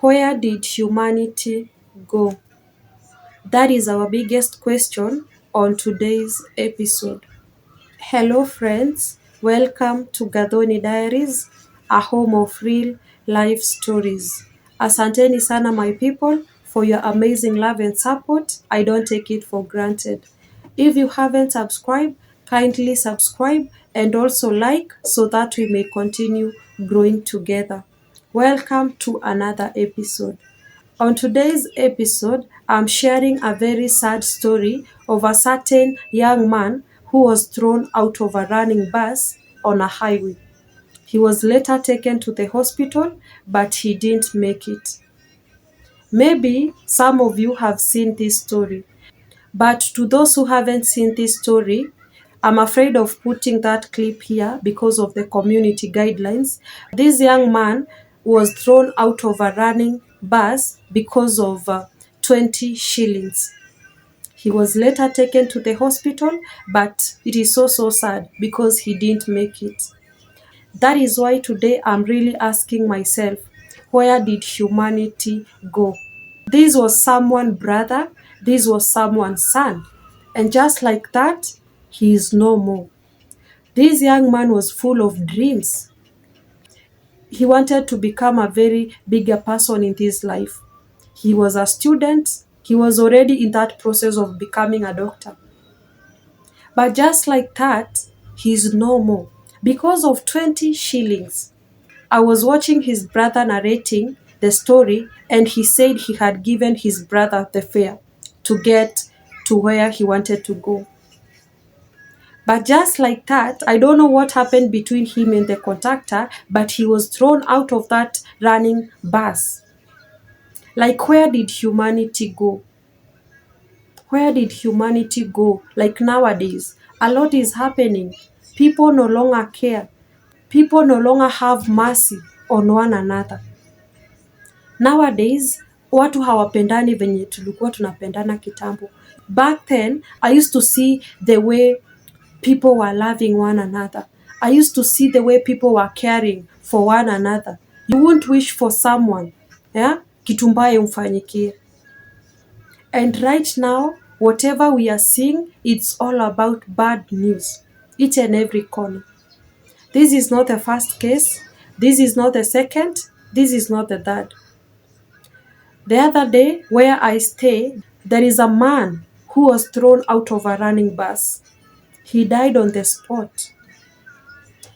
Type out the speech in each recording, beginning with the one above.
Where did humanity go? That is our biggest question on today's episode. Hello, friends. Welcome to Gathoni Diaries, a home of real life stories. Asanteni sana, my people, for your amazing love and support. I don't take it for granted. If you haven't subscribed, kindly subscribe and also like so that we may continue growing together. Welcome to another episode. On today's episode, I'm sharing a very sad story of a certain young man who was thrown out of a running bus on a highway. He was later taken to the hospital, but he didn't make it. Maybe some of you have seen this story, but to those who haven't seen this story, I'm afraid of putting that clip here because of the community guidelines. This young man was thrown out of a running bus because of 20 shillings. He was later taken to the hospital, but it is so sad because he didn't make it. That is why today I'm really asking myself, where did humanity go? This was someone's brother, this was someone's son. And just like that, he is no more. This young man was full of dreams. He wanted to become a very bigger person in this life. He was a student. He was already in that process of becoming a doctor. But just like that, he's no more. Because of 20 shillings. I was watching his brother narrating the story, and he said he had given his brother the fare to get to where he wanted to go. But just like that, I don't know what happened between him and the conductor, but he was thrown out of that running bus. Like, where did humanity go? Where did humanity go? Like nowadays, a lot is happening. People no longer care. People no longer have mercy on one another. Nowadays, watu hawapendani venye tulikuwa tunapendana kitambo. Back then, I used to see the way people were loving one another. I used to see the way people were caring for one another. You won't wish for someone, yeah, kitu mbaya umfanyikie. And right now, whatever we are seeing, it's all about bad news. Each and every corner. This is not the first case. This is not the second. This is not the third. The other day, where I stay, there is a man who was thrown out of a running bus. He died on the spot.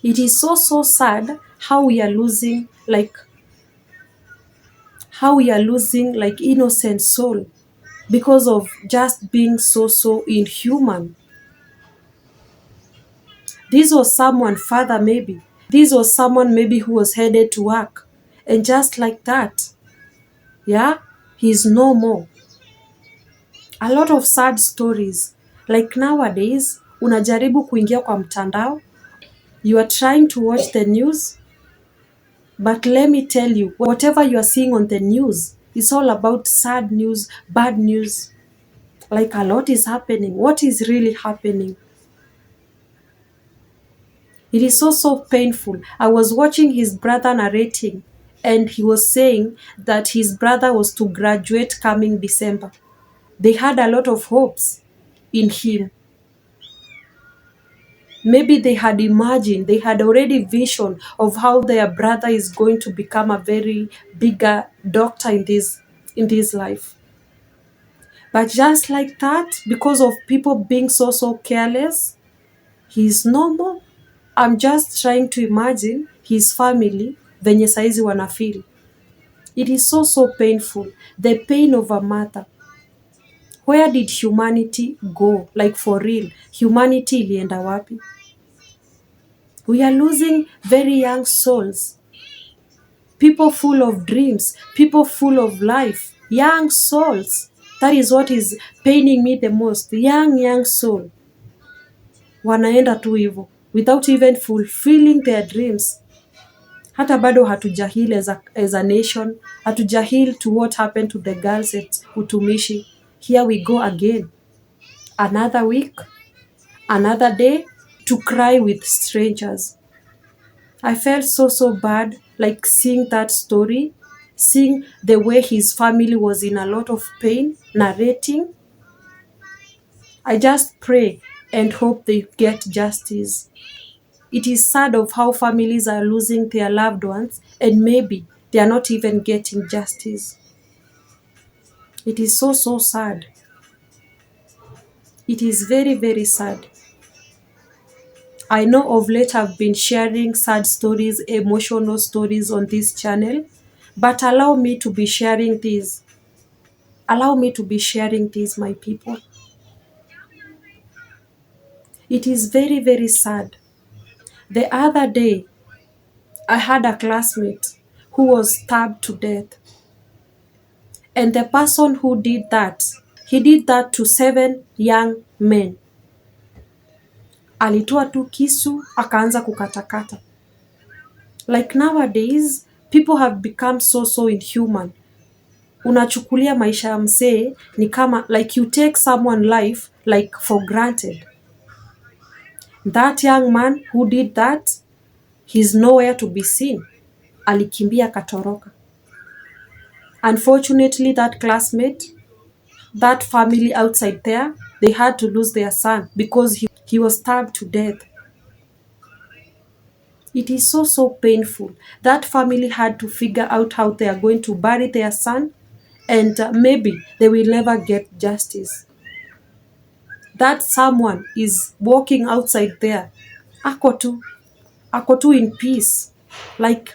It is so sad how we are losing innocent soul because of just being so inhuman. This was someone father maybe. This was someone maybe who was headed to work. And just like that, yeah, he's no more. A lot of sad stories. Like nowadays, unajaribu kuingia kwa mtandao. You are trying to watch the news. But let me tell you, whatever you are seeing on the news, it's all about sad news, bad news. Like a lot is happening. What is really happening? It is so painful. I was watching his brother narrating, and he was saying that his brother was to graduate coming December. They had a lot of hopes in him. Maybe they had imagined, they had already vision of how their brother is going to become a very bigger doctor in this life. But just like that, because of people being so careless, he's normal. I'm just trying to imagine his family venye saizi wanafeel. It is so painful. The pain of a mother. Where did humanity go? Like for real, humanity ilienda wapi? We are losing very young souls. People full of dreams, people full of life, young souls. That is what is paining me the most. Young soul. Wanaenda tu hivyo without even fulfilling their dreams. Hata bado hatujahil as a nation. Hatujahil to what happened to the girls at Utumishi. Here we go again. Another week, another day to cry with strangers. I felt so bad like seeing that story. seeing the way his family was in a lot of pain, narrating. I just pray and hope they get justice. It is sad of how families are losing their loved ones and maybe they are not even getting justice. It is so, so sad. It is very, very sad. I know of late I've been sharing sad stories, emotional stories on this channel, but allow me to be sharing these. Allow me to be sharing these, my people. It is very, very sad. The other day, I had a classmate who was stabbed to death. And the person who did that, he did that to 7 young men. Alitoa tu kisu, akaanza kukatakata. Like nowadays, people have become so inhuman. Unachukulia maisha ya msee ni kama like you take someone life like for granted. That young man who did that, he's nowhere to be seen. Alikimbia katoroka. Unfortunately, that classmate, that family outside there, they had to lose their son because he was stabbed to death. It is so painful. That family had to figure out how they are going to bury their son, and maybe they will never get justice. That someone is walking outside there. Ako tu in peace. Like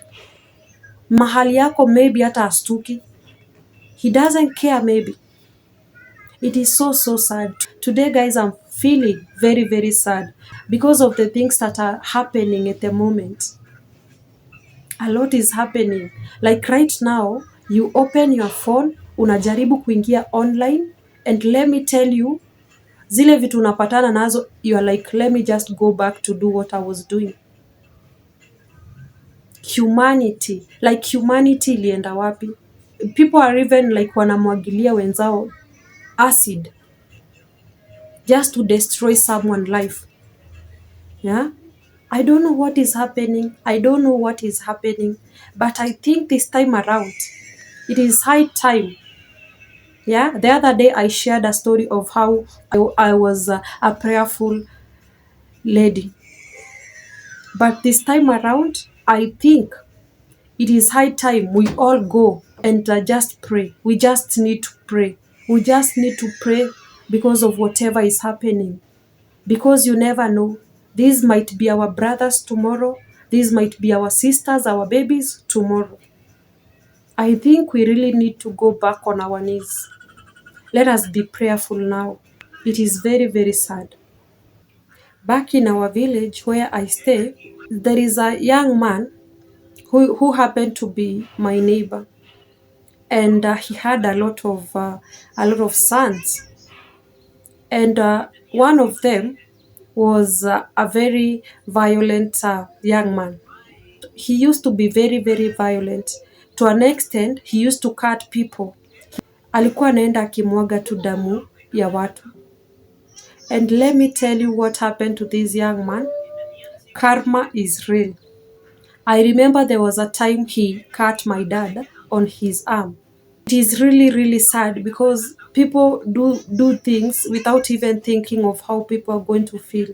mahali yako maybe hata astuki. He doesn't care maybe. It is so sad. Today, guys, I'm feeling very sad because of the things that are happening at the moment. A lot is happening. Like right now, you open your phone, unajaribu kuingia online, and let me tell you, zile vitu unapatana nazo, you are like, let me just go back to do what I was doing. Humanity. Like humanity ilienda wapi? People are even like wanamwagilia wenzao acid just to destroy someone's life. Yeah? I don't know what is happening. But I think this time around, it is high time. Yeah? The other day I shared a story of how I was a prayerful lady. But this time around, I think it is high time we all go and just pray. We just need to pray. We just need to pray because of whatever is happening. Because you never know. These might be our brothers tomorrow. These might be our sisters, our babies tomorrow. I think we really need to go back on our knees. Let us be prayerful now. It is very sad. Back in our village where I stay, there is a young man who happened to be my neighbor. And he had a lot of sons. And one of them was a very violent young man. He used to be very violent. To an extent, he used to cut people. Alikuwa anaenda akimwaga tu damu ya watu. And let me tell you what happened to this young man. Karma is real. I remember there was a time he cut my dad on his arm. It is really sad because people do things without even thinking of how people are going to feel.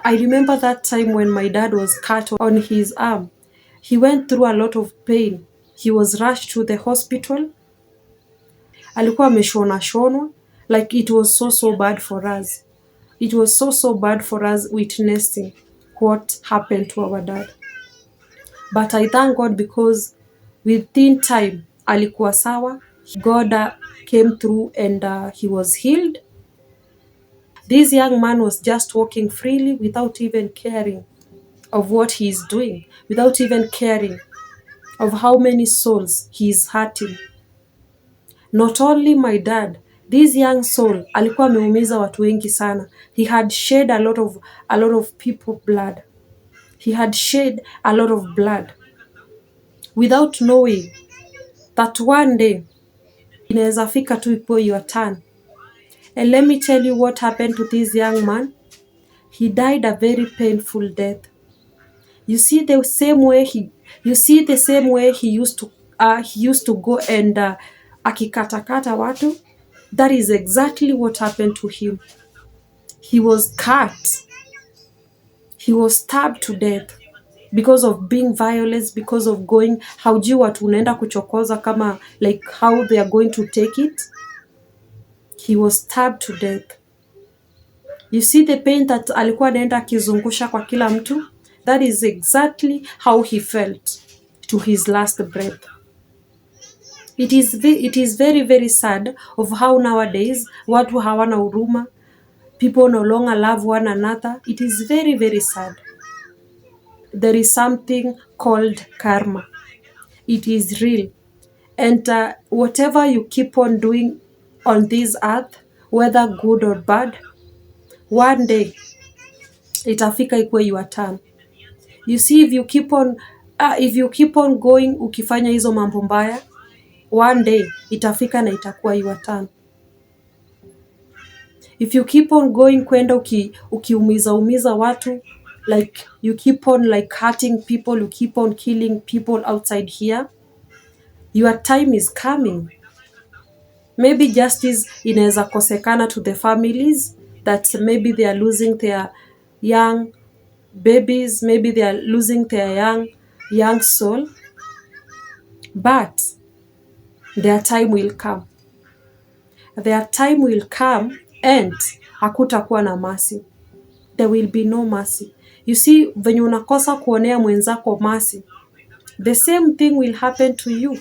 I remember that time when my dad was cut on his arm. He went through a lot of pain. He was rushed to the hospital. Alikuwa ameshonwa. Like it was so bad for us. It was so bad for us witnessing what happened to our dad. But I thank God because within time alikuwa sawa. God came through and he was healed. This young man was just walking freely without even caring of what he is doing, without even caring of how many souls he is hurting. Not only my dad, this young soul alikuwa ameumiza watu wengi sana. He had shed a lot of people blood. He had shed a lot of blood without knowing that one day inaweza fika tu ikuwe your turn. And let me tell you what happened to this young man. He died a very painful death. You see the same way he used to he used to go and akikatakata watu. That is exactly what happened to him. He was cut. He was stabbed to death because of being violent, because of going, haujui watu unaenda kuchokoza kama like how they are going to take it. He was stabbed to death. You see the pain that alikuwa anaenda akizungusha kwa kila mtu? That is exactly how he felt to his last breath. It is very very sad of how nowadays watu hawana huruma. People no longer love one another. It is very very sad. There is something called karma. It is real. And whatever you keep on doing on this earth, whether good or bad, one day itafika ikuwe your turn. You see, if you keep on going ukifanya hizo mambo mbaya, one day itafika na itakuwa your turn. If you keep on going kwenda ukiumiza watu, like you keep on like hurting people, you keep on killing people outside here, your time is coming. Maybe justice inaweza kosekana to the families that maybe they are losing their young babies, maybe they are losing their young soul, but their time will come. Their time will come and hakutakuwa na mercy. There will be no mercy. You see, venye unakosa kuonea mwenzako mercy, the same thing will happen to you.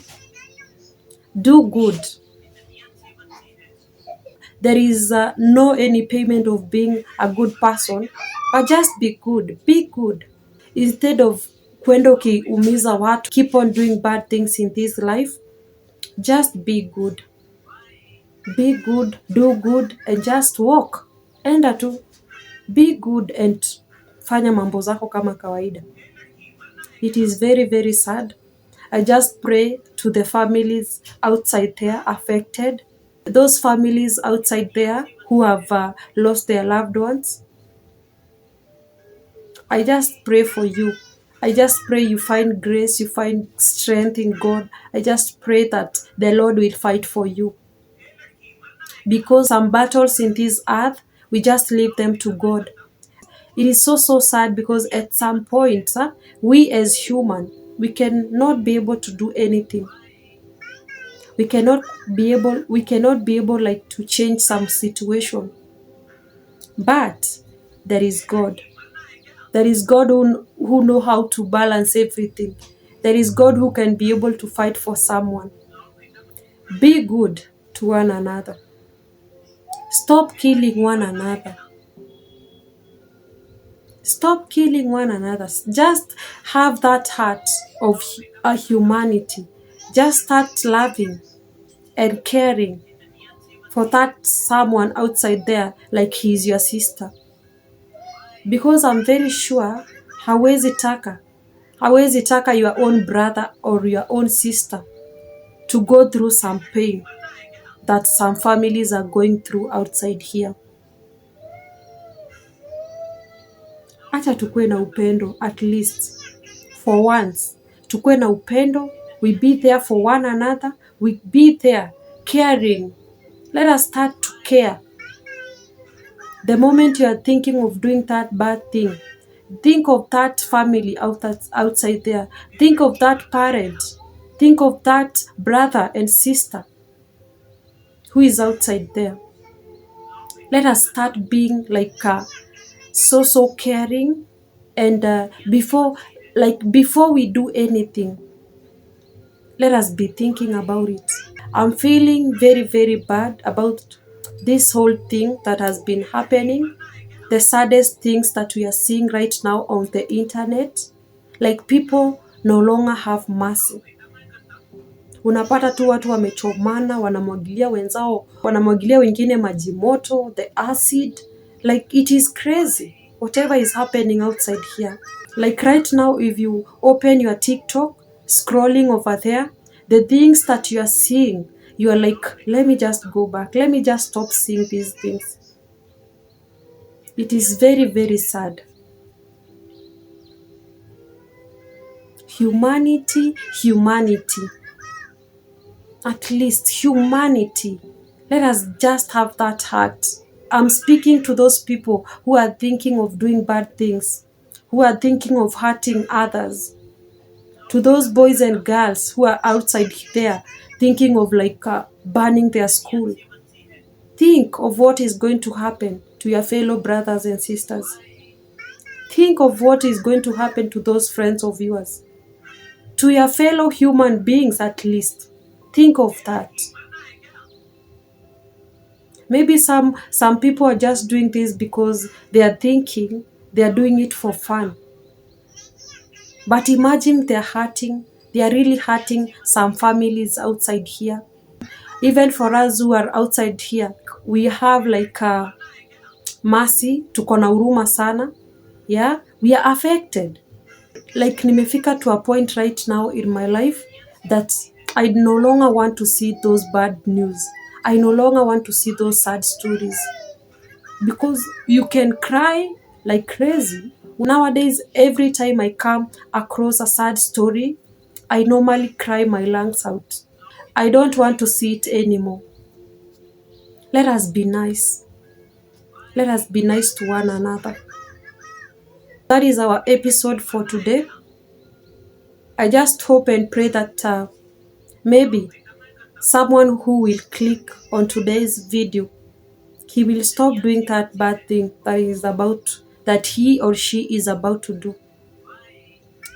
Do good. There is no any payment of being a good person, but just be good. Be good. Instead of kwenda ukiumiza watu, keep on doing bad things in this life, just be good. Be good, do good, and just walk. Enda tu. Be good and fanya mambo zako kama kawaida. It is very very sad. I just pray to the families outside there affected, those families outside there who have lost their loved ones. I just pray for you. I just pray you find grace, you find strength in God. I just pray that the Lord will fight for you. Because some battles in this earth, we just leave them to God. It is so sad because at some point, we as human, we cannot be able to do anything. We cannot be able like to change some situation. But there is God. There is God who know how to balance everything. There is God who can be able to fight for someone. Be good to one another. Stop killing one another. Stop killing one another. Just have that heart of a humanity. Just start loving and caring for that someone outside there like he is your sister. Because I'm very sure hawezi taka your own brother or your own sister to go through some pain that some families are going through outside here. Acha tukue na upendo, at least for once. Tukue na upendo, we be there for one another, we be there caring. Let us start to care. The moment you are thinking of doing that bad thing, think of that family outside there. Think of that parent. Think of that brother and sister who is outside there. Let us start being like so caring, and before we do anything, let us be thinking about it. I'm feeling very very bad about this whole thing that has been happening, the saddest things that we are seeing right now on the internet. Like, people no longer have mercy. Unapata tu watu wamechomana, wanamwagilia wenzao, wanamwagilia wengine maji moto, the acid. Like, it is crazy whatever is happening outside here. Like right now, if you open your TikTok, scrolling over there, the things that you are seeing, you are like, let me just go back, let me just stop seeing these things. It is very very sad. Humanity. At least humanity. Let us just have that heart. I'm speaking to those people who are thinking of doing bad things, who are thinking of hurting others, to those boys and girls who are outside there thinking of burning their school. Think of what is going to happen to your fellow brothers and sisters. Think of what is going to happen to those friends of yours, to your fellow human beings at least. Think of that. Maybe some people are just doing this because they are thinking they are doing it for fun. But imagine they are really hurting some families outside here. Even for us who are outside here, we have mercy, tuko na huruma sana. Yeah, we are affected. Nimefika to a point right now in my life that I no longer want to see those bad news. I no longer want to see those sad stories. Because you can cry like crazy. Nowadays, every time I come across a sad story, I normally cry my lungs out. I don't want to see it anymore. Let us be nice. Let us be nice to one another. That is our episode for today. I just hope and pray that maybe someone who will click on today's video, he will stop doing that bad thing that he or she is about to do.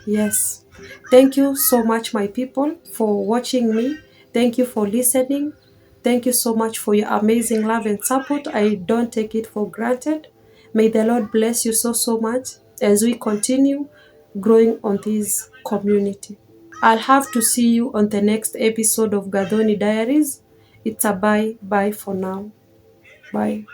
Yes. Thank you so much, my people, for watching me. Thank you for listening. Thank you so much for your amazing love and support. I don't take it for granted. May the Lord bless you so, so much as we continue growing on this community. I'll have to see you on the next episode of Gathoni Diaries. It's a bye for now. Bye.